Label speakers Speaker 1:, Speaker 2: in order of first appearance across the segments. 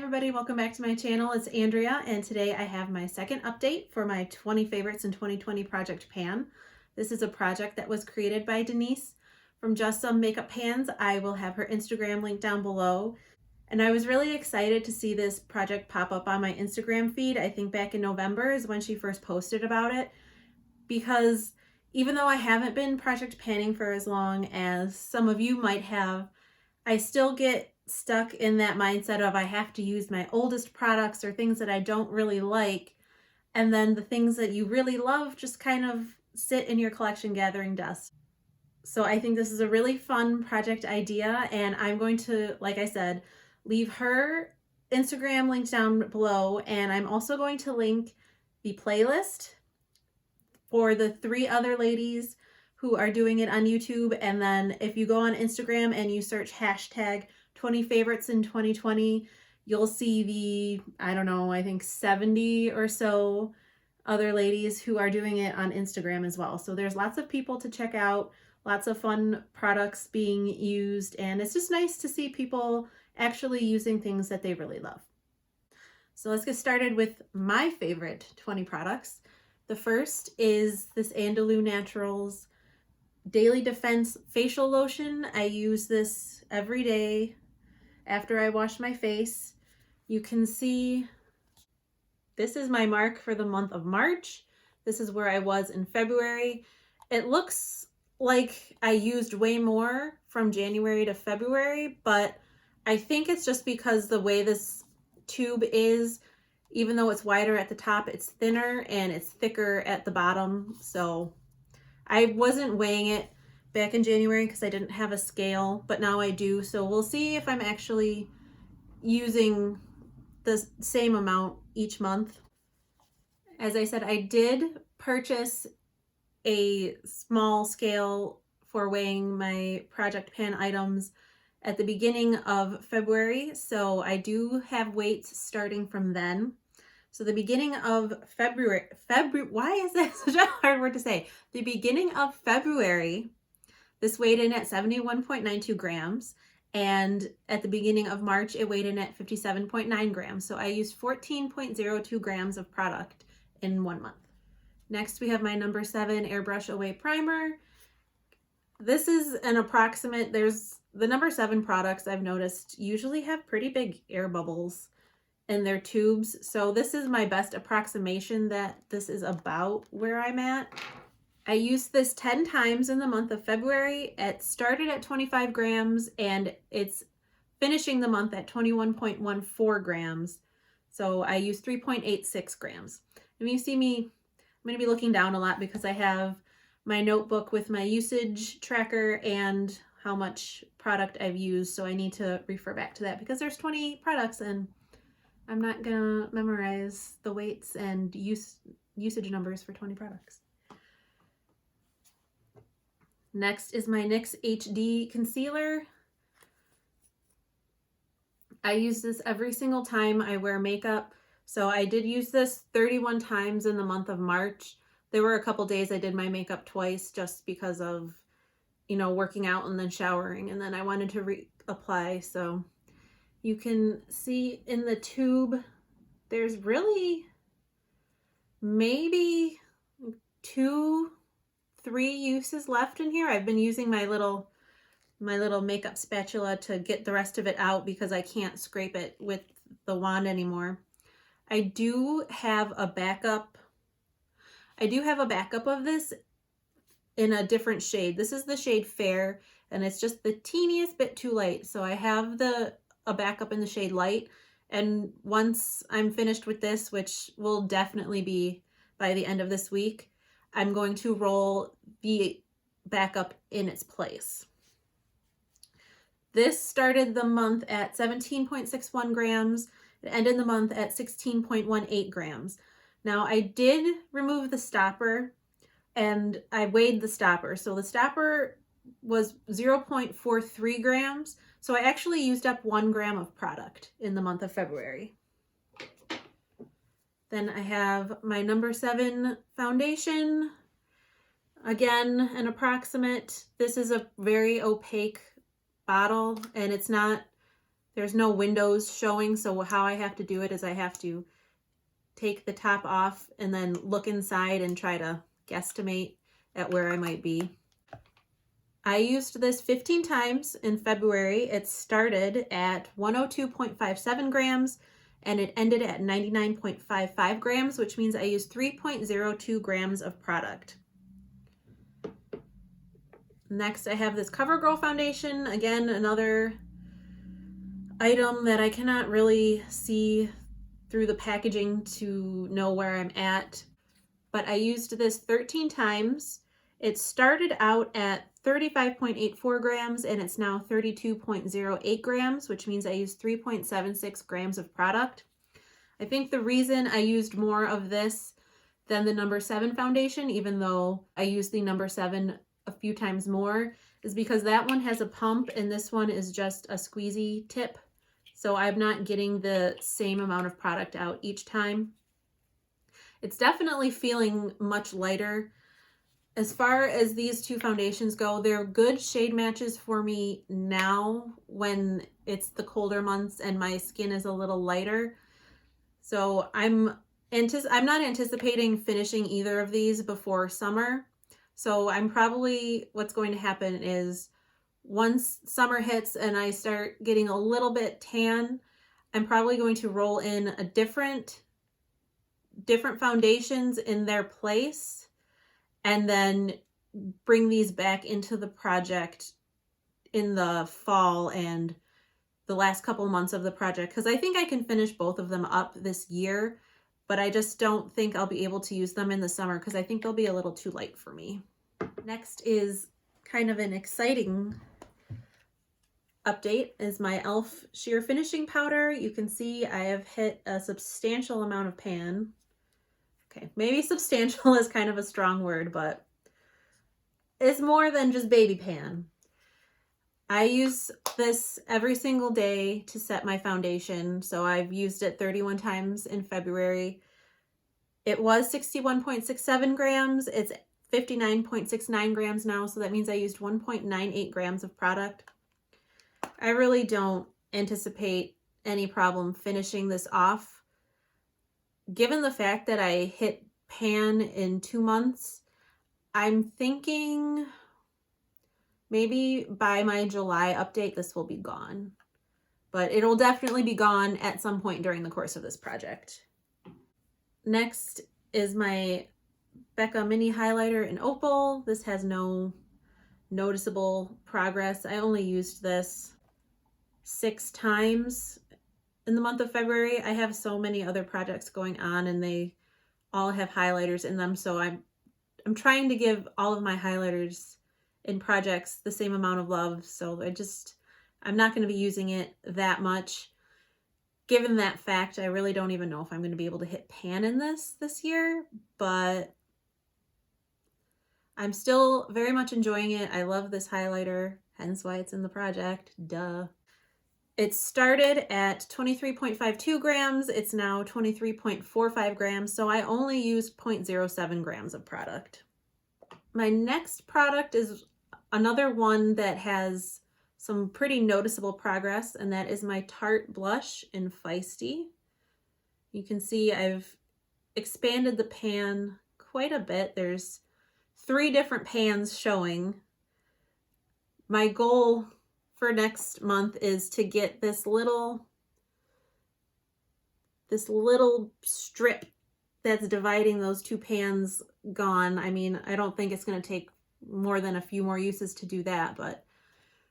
Speaker 1: everybody, welcome back to my channel. It's Andrea, and today I have my second update for my 20 favorites in 2020 Project Pan. This is a project that was created by Denise from Just Some Makeup Pans. I will have her Instagram linked down below. And I was really excited to see this project pop up on my Instagram feed. I think back in November is when she first posted about it, because even though I haven't been project panning for as long as some of you might have, I still get stuck in that mindset of I have to use my oldest products or things that I don't really like, and then the things that you really love just kind of sit in your collection gathering dust. So I think this is a really fun project idea, and I'm going to, like I said, leave her Instagram linked down below, and I'm also going to link the playlist for the 3 other ladies who are doing it on YouTube. And then if you go on Instagram and you search hashtag 20 favorites in 2020, you'll see the, I don't know, I think 70 or so other ladies who are doing it on Instagram as well. So there's lots of people to check out, lots of fun products being used, and it's just nice to see people actually using things that they really love. So let's get started with my favorite 20 products. The first is this Andalou Naturals Daily Defense Facial Lotion. I use this every day after I wash my face. You can see this is my mark for the month of March. This is where I was in February. It looks like I used way more from January to February, but I think it's just because the way this tube is, even though it's wider at the top, it's thinner and it's thicker at the bottom. So I wasn't weighing it back in January because I didn't have a scale, but now I do. So we'll see if I'm actually using the same amount each month. As I said, I did purchase a small scale for weighing my Project Pan items at the beginning of February. So I do have weights starting from then. So the beginning of February, why is that such a hard word to say? The beginning of February, this weighed in at 71.92 grams. And at the beginning of March, it weighed in at 57.9 grams. So I used 14.02 grams of product in 1 month. Next, we have my number 7 Airbrush Away Primer. This is an approximate, the number 7 products I've noticed usually have pretty big air bubbles in their tubes. So this is my best approximation that this is about where I'm at. I used this 10 times in the month of February. It started at 25 grams and it's finishing the month at 21.14 grams. So I used 3.86 grams. And you see me, I'm going to be looking down a lot because I have my notebook with my usage tracker and how much product I've used. So I need to refer back to that because there's 20 products and I'm not gonna memorize the weights and usage numbers for 20 products. Next is my NYX HD Concealer. I use this every single time I wear makeup. So I did use this 31 times in the month of March. There were a couple days I did my makeup twice just because of, you know, working out and then showering, and then I wanted to reapply. So you can see in the tube, there's really maybe 2-3 uses left in here. I've been using my little makeup spatula to get the rest of it out because I can't scrape it with the wand anymore. I do have a backup of this in a different shade. This is the shade Fair, and it's just the teeniest bit too light. So I have a backup in the shade Light, and once I'm finished with this, which will definitely be by the end of this week, I'm going to roll the backup in its place. This started the month at 17.61 grams. It ended the month at 16.18 grams. Now I did remove the stopper and I weighed the stopper. So the stopper was 0.43 grams. So I actually used up 1 gram of product in the month of February. Then I have my number 7 foundation. Again, an approximate. This is a very opaque bottle and it's not there's no windows showing, so how I have to do it is I have to take the top off and then look inside and try to guesstimate at where I might be. I used this 15 times in February. It started at 102.57 grams and it ended at 99.55 grams, which means I used 3.02 grams of product. Next, I have this CoverGirl foundation. Again, another item that I cannot really see through the packaging to know where I'm at, but I used this 13 times. It started out at 35.84 grams and it's now 32.08 grams, which means I used 3.76 grams of product. I think the reason I used more of this than the number 7 foundation, even though I used the number 7 a few times more, is because that one has a pump and this one is just a squeezy tip. So I'm not getting the same amount of product out each time. It's definitely feeling much lighter. As far as these two foundations go, they're good shade matches for me now when it's the colder months and my skin is a little lighter. So I'm not anticipating finishing either of these before summer. So I'm probably, what's going to happen is once summer hits and I start getting a little bit tan, I'm probably going to roll in a different foundations in their place and then bring these back into the project in the fall and the last couple months of the project, because I think I can finish both of them up this year, but I just don't think I'll be able to use them in the summer because I think they'll be a little too light for me. Next is kind of an exciting update, is my e.l.f. sheer finishing powder. You can see I have hit a substantial amount of pan. Okay, maybe substantial is kind of a strong word, but it's more than just baby pan. I use this every single day to set my foundation. So I've used it 31 times in February. It was 61.67 grams. It's 59.69 grams now. So that means I used 1.98 grams of product. I really don't anticipate any problem finishing this off. Given the fact that I hit pan in 2 months, I'm thinking maybe by my July update, this will be gone. But it'll definitely be gone at some point during the course of this project. Next is my Becca Mini Highlighter in Opal. This has no noticeable progress. I only used this 6 times in the month of February. I have so many other projects going on and they all have highlighters in them. So I'm trying to give all of my highlighters in projects the same amount of love. So I'm not going to be using it that much. Given that fact, I really don't even know if I'm going to be able to hit pan in this year, but I'm still very much enjoying it. I love this highlighter, hence why it's in the project, duh. It started at 23.52 grams. It's now 23.45 grams. So I only used 0.07 grams of product. My next product is another one that has some pretty noticeable progress, and that is my Tarte blush in Feisty. You can see I've expanded the pan quite a bit. There's 3 different pans showing. My goal for next month is to get this little strip that's dividing those 2 pans gone. I mean, I don't think it's going to take more than a few more uses to do that, but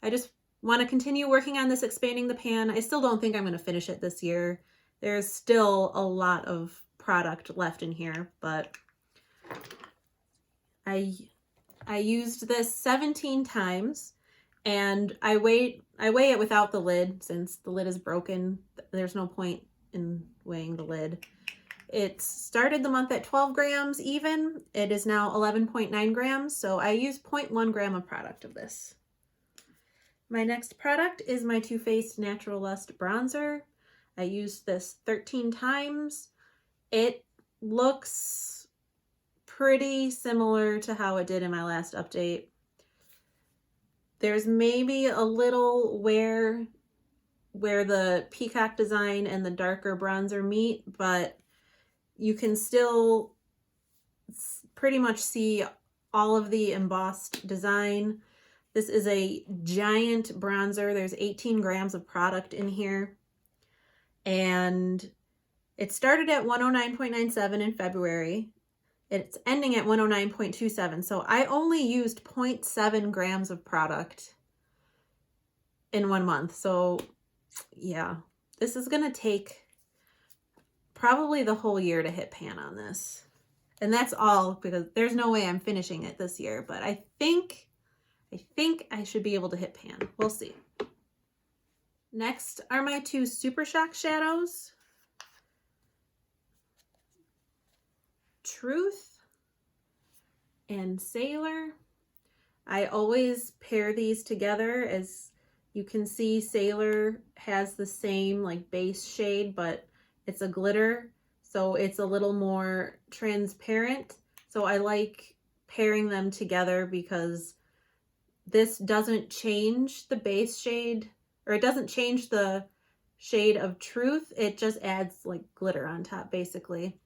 Speaker 1: I just want to continue working on this, expanding the pan. I still don't think I'm going to finish it this year. There's still a lot of product left in here, but I used this 17 times. And I weigh it without the lid since the lid is broken. There's no point in weighing the lid. It started the month at 12 grams even. It is now 11.9 grams. So I use 0.1 gram of product of this. My next product is my Too Faced Natural Lust bronzer. I used this 13 times. It looks pretty similar to how it did in my last update. There's maybe a little wear where the peacock design and the darker bronzer meet, but you can still pretty much see all of the embossed design. This is a giant bronzer. There's 18 grams of product in here. And it started at 109.97 in February. It's ending at 109.27. So I only used 0.7 grams of product in 1 month. So yeah, this is going to take probably the whole year to hit pan on this. And that's all because there's no way I'm finishing it this year, but I think I should be able to hit pan. We'll see. Next are my two Super Shock shadows. Truth and Sailor. I always pair these together. As you can see, Sailor has the same like base shade, but it's a glitter, so it's a little more transparent. So I like pairing them together because this doesn't change the base shade, or it doesn't change the shade of Truth. It just adds like glitter on top, basically.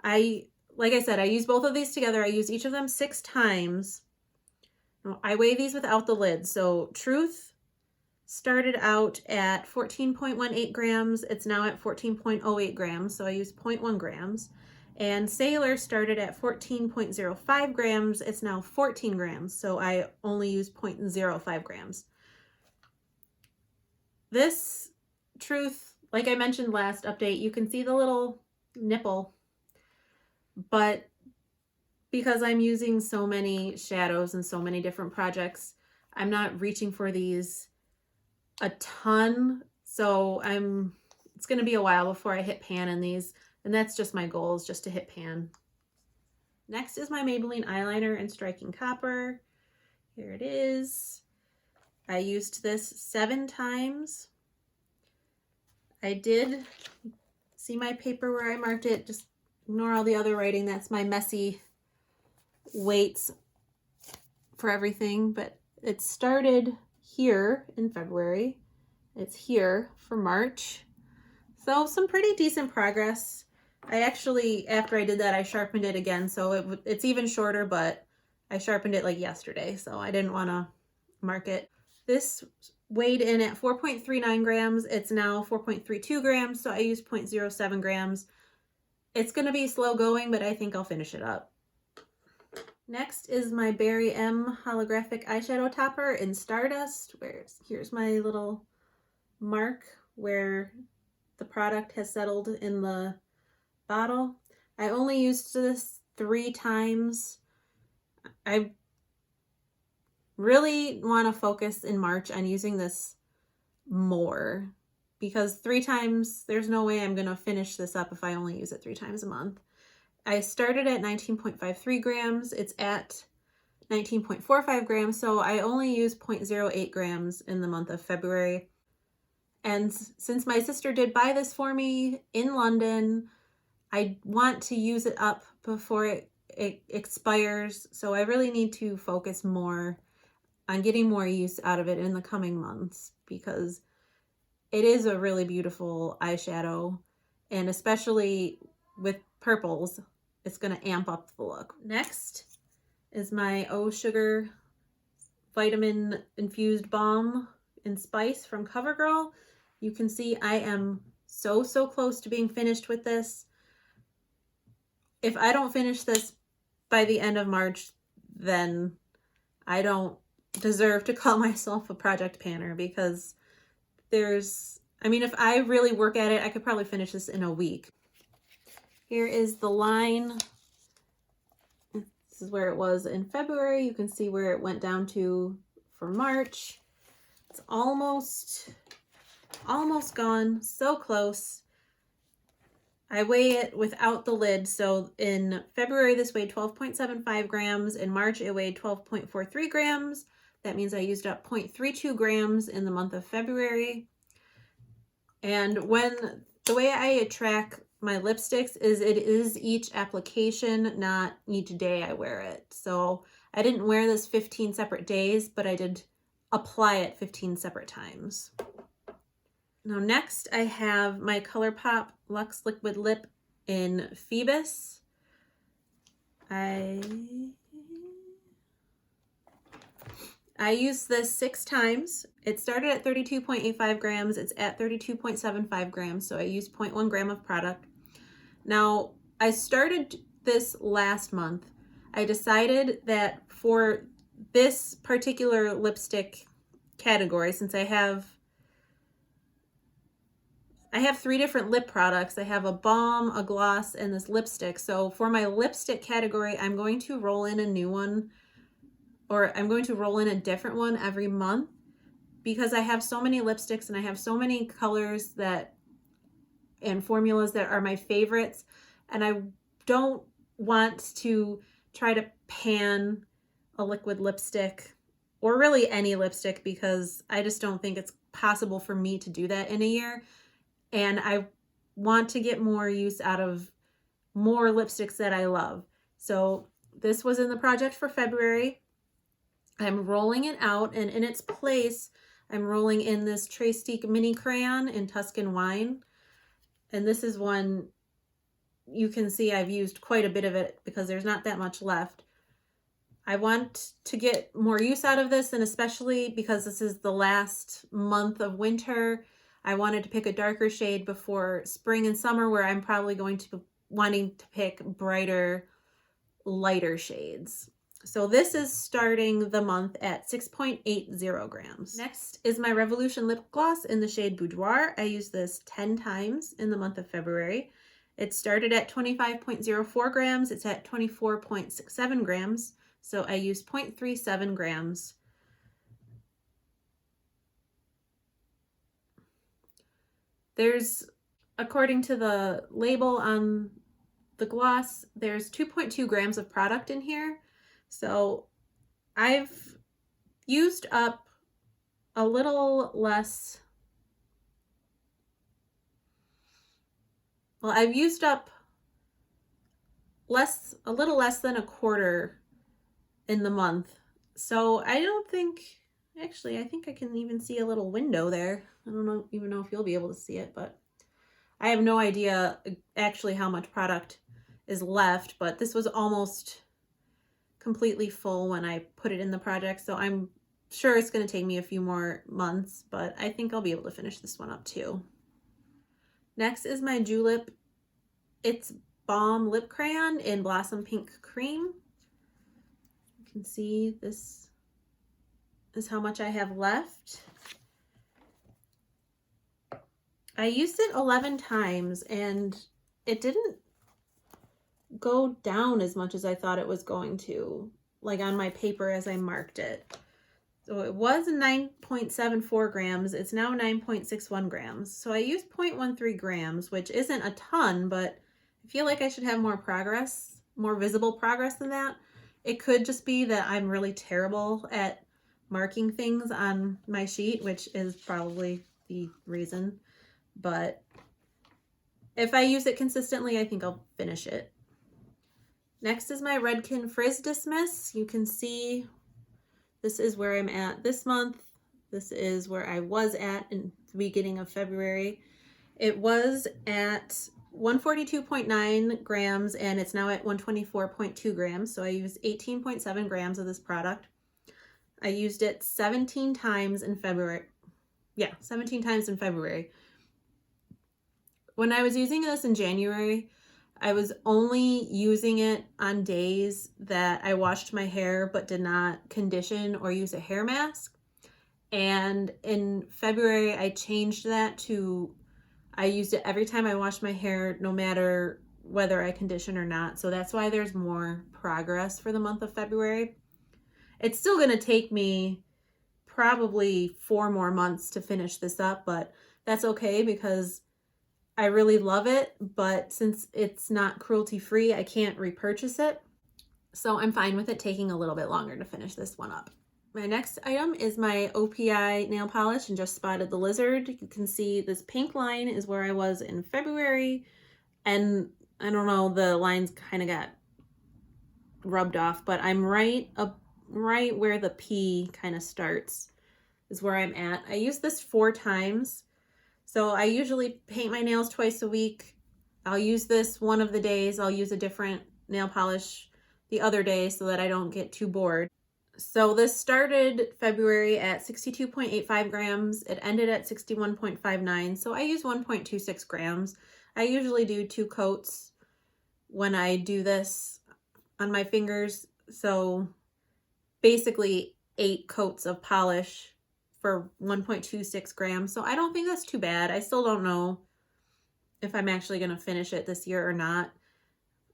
Speaker 1: Like I said, I use both of these together. I use each of them 6 times. I weigh these without the lid. So Truth started out at 14.18 grams. It's now at 14.08 grams. So I use 0.1 grams. And Sailor started at 14.05 grams. It's now 14 grams. So I only use 0.05 grams. This Truth, like I mentioned last update, you can see the little nipple, but because I'm using so many shadows and so many different projects, I'm not reaching for these a ton. So it's going to be a while before I hit pan in these. And that's just my goal, is just to hit pan. Next is my Maybelline eyeliner in Striking Copper. Here it is. I used this 7 times. I did see my paper where I marked it. Just ignore all the other writing. That's my messy weights for everything. But it started here in February. It's here for March. So some pretty decent progress. I actually, after I did that, I sharpened it again. So it's even shorter, but I sharpened it like yesterday. So I didn't want to mark it. This weighed in at 4.39 grams. It's now 4.32 grams. So I used 0.07 grams. It's going to be slow going, but I think I'll finish it up. Next is my Berry M holographic eyeshadow topper in Stardust. Here's my little mark where the product has settled in the bottle. I only used this 3 times. I really want to focus in March on using this more, because 3 times, there's no way I'm going to finish this up if I only use it 3 times a month. I started at 19.53 grams. It's at 19.45 grams, so I only use 0.08 grams in the month of February. And since my sister did buy this for me in London, I want to use it up before it expires, so I really need to focus more on getting more use out of it in the coming months, because it is a really beautiful eyeshadow, and especially with purples, it's going to amp up the look. Next is my Oh Sugar Vitamin Infused Balm in Spice from CoverGirl. You can see I am so close to being finished with this. If I don't finish this by the end of March, then I don't deserve to call myself a project panner, because if I really work at it, I could probably finish this in a week. Here is the line. This is where it was in February. You can see where it went down to for March. It's almost gone, so close. I weigh it without the lid. So in February, this weighed 12.75 grams. In March, it weighed 12.43 grams. That means I used up 0.32 grams in the month of February. And the way I track my lipsticks is it is each application, not each day I wear it. So I didn't wear this 15 separate days, but I did apply it 15 separate times. Now next I have my ColourPop Luxe Liquid Lip in Phoebus. I used this 6 times. It started at 32.85 grams. It's at 32.75 grams, so I used 0.1 gram of product. Now, I started this last month. I decided that for this particular lipstick category, since I have 3 different lip products. I have a balm, a gloss, and this lipstick. So for my lipstick category, I'm going to roll in a new one, or I'm going to roll in a different one every month, because I have so many lipsticks and I have so many colors and formulas that are my favorites, and I don't want to try to pan a liquid lipstick, or really any lipstick, because I just don't think it's possible for me to do that in a year. And I want to get more use out of more lipsticks that I love. So this was in the project for February. I'm rolling it out, and in its place, I'm rolling in this Trace Mini Crayon in Tuscan Wine. And this is one you can see I've used quite a bit of it because there's not that much left. I want to get more use out of this, and especially because this is the last month of winter, I wanted to pick a darker shade before spring and summer, where I'm probably going to be wanting to pick brighter, lighter shades. So this is starting the month at 6.80 grams. Next is my Revolution lip gloss in the shade Boudoir. I used this 10 times in the month of February. It started at 25.04 grams. It's at 24.67 grams. So I used 0.37 grams. There's, according to the label on the gloss, there's 2.2 grams of product in here. So I've used up a little less. Well, I've used up a little less than a quarter in the month. So I don't think, actually, I think I can even see a little window there. I don't even know if you'll be able to see it, but I have no idea actually how much product is left, but this was almost completely full when I put it in the project. So I'm sure it's going to take me a few more months, but I think I'll be able to finish this one up too. Next is my Julep It's Balm Lip Crayon in Blossom Pink Cream. You can see this is how much I have left. I used it 11 times and it didn't go down as much as I thought it was going to, like on my paper as I marked it. So it was 9.74 grams. It's now 9.61 grams. So I used 0.13 grams, which isn't a ton, but I feel like I should have more progress, more visible progress than that. It could just be that I'm really terrible at marking things on my sheet, which is probably the reason. But if I use it consistently, I think I'll finish it. Next is my Redken Frizz Dismiss. You can see this is where I'm at this month. This is where I was at in the beginning of February. It was at 142.9 grams and it's now at 124.2 grams. So I used 18.7 grams of this product. I used it 17 times in February. Yeah, 17 times in February. When I was using this in January, I was only using it on days that I washed my hair but did not condition or use a hair mask. And in February, I changed that to, I used it every time I washed my hair, no matter whether I condition or not. So that's why there's more progress for the month of February. It's still going to take me probably 4 more months to finish this up, but that's okay because I really love it, but since it's not cruelty-free, I can't repurchase it. So I'm fine with it taking a little bit longer to finish this one up. My next item is my OPI nail polish in Just Spotted the Lizard. You can see this pink line is where I was in February, and I don't know, the lines kind of got rubbed off, but I'm right where the P kind of starts is where I'm at. I used this 4 times. So I usually paint my nails twice a week. I'll use this one of the days. I'll use a different nail polish the other day so that I don't get too bored. So this started February at 62.85 grams. It ended at 61.59. So I use 1.26 grams. I usually do 2 coats when I do this on my fingers. So basically 8 coats of polish for 1.26 grams. So I don't think that's too bad. I still don't know if I'm actually going to finish it this year or not.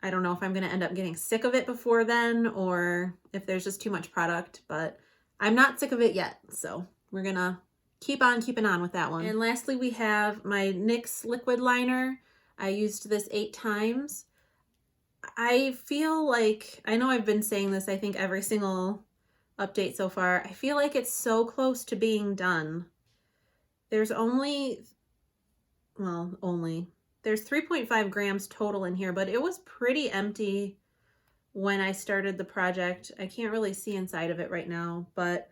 Speaker 1: I don't know if I'm going to end up getting sick of it before then or if there's just too much product, but I'm not sick of it yet. So we're going to keep on keeping on with that one. And lastly, we have my NYX liquid liner. I used this 8 times. I feel like, I know I've been saying this, I think every single update so far, I feel like it's so close to being done. There's only, there's 3.5 grams total in here, but it was pretty empty when I started the project. I can't really see inside of it right now, but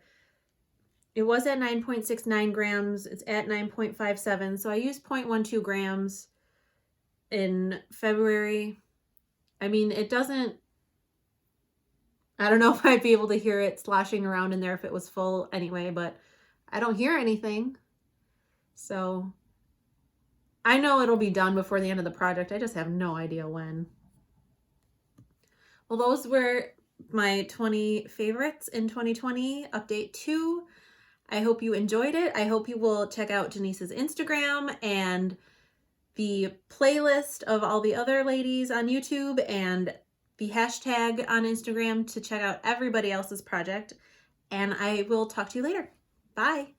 Speaker 1: it was at 9.69 grams. It's at 9.57. So I used 0.12 grams in February. I mean, it doesn't, I don't know if I'd be able to hear it sloshing around in there if it was full anyway, but I don't hear anything. So I know it'll be done before the end of the project. I just have no idea when. Well, those were my 20 favorites in 2020, update 2. I hope you enjoyed it. I hope you will check out Denise's Instagram and the playlist of all the other ladies on YouTube and the hashtag on Instagram to check out everybody else's project. And I will talk to you later. Bye.